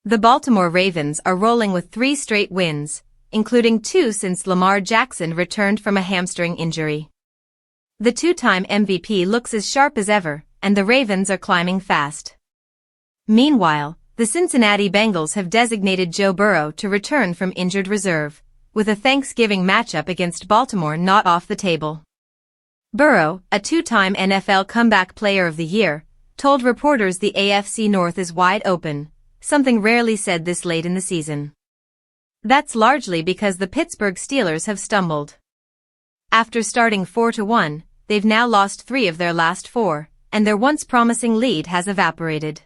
The Baltimore Ravens are rolling with 3 straight wins, including 2 since Lamar Jackson returned from a hamstring injury. The 2-time MVP looks as sharp as ever, and the Ravens are climbing fast. Meanwhile, the Cincinnati Bengals have designated Joe Burrow to return from injured reserve, with a Thanksgiving matchup against Baltimore not off the table. Burrow, a 2-time NFL Comeback Player of the Year, told reporters the AFC North is wide open, something rarely said this late in the season. That's largely because the Pittsburgh Steelers have stumbled. After starting 4-1, they've now lost 3 of their last 4, and their once promising lead has evaporated.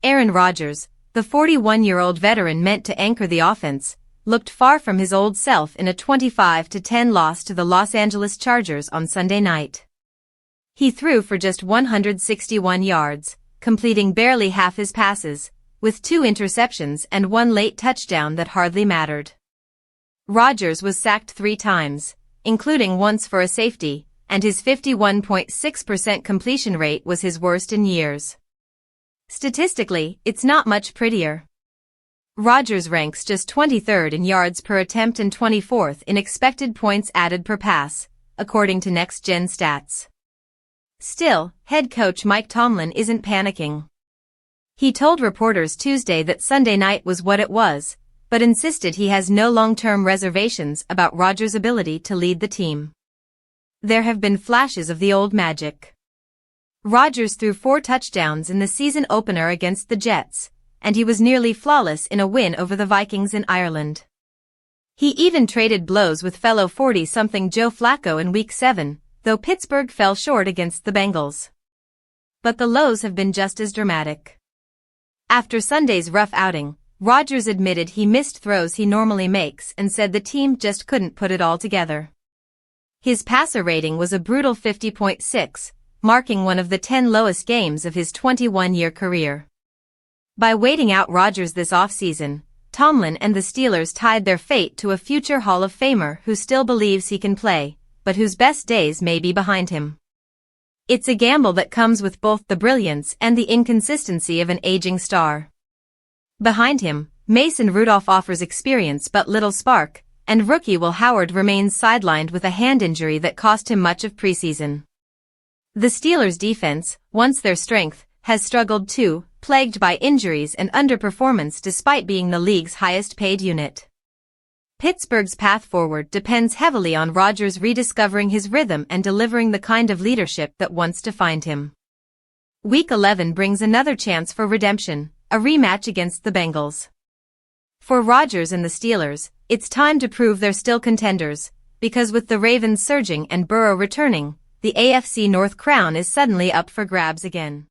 Aaron Rodgers, the 41-year-old veteran meant to anchor the offense, looked far from his old self in a 25-10 loss to the Los Angeles Chargers on Sunday night. He threw for just 161 yards, completing barely half his passes, with 2 interceptions and 1 late touchdown that hardly mattered. Rodgers was sacked 3 times, including once for a safety, and his 51.6% completion rate was his worst in years. Statistically, it's not much prettier. Rodgers ranks just 23rd in yards per attempt and 24th in expected points added per pass, according to Next Gen Stats. Still, head coach Mike Tomlin isn't panicking. He told reporters Tuesday that Sunday night was what it was, but insisted he has no long-term reservations about Rodgers' ability to lead the team. There have been flashes of the old magic. Rodgers threw 4 touchdowns in the season opener against the Jets, and he was nearly flawless in a win over the Vikings in Ireland. He even traded blows with fellow 40-something Joe Flacco in Week 7, though Pittsburgh fell short against the Bengals. But the lows have been just as dramatic. After Sunday's rough outing, Rodgers admitted he missed throws he normally makes and said the team just couldn't put it all together. His passer rating was a brutal 50.6, marking one of the 10 lowest games of his 21-year career. By waiting out Rodgers this offseason, Tomlin and the Steelers tied their fate to a future Hall of Famer who still believes he can play, but whose best days may be behind him. It's a gamble that comes with both the brilliance and the inconsistency of an aging star. Behind him, Mason Rudolph offers experience but little spark, and rookie Will Howard remains sidelined with a hand injury that cost him much of preseason. The Steelers' defense, once their strength, has struggled too, plagued by injuries and underperformance despite being the league's highest-paid unit. Pittsburgh's path forward depends heavily on Rodgers rediscovering his rhythm and delivering the kind of leadership that once defined him. Week 11 brings another chance for redemption, a rematch against the Bengals. For Rodgers and the Steelers, it's time to prove they're still contenders, because with the Ravens surging and Burrow returning, the AFC North crown is suddenly up for grabs again.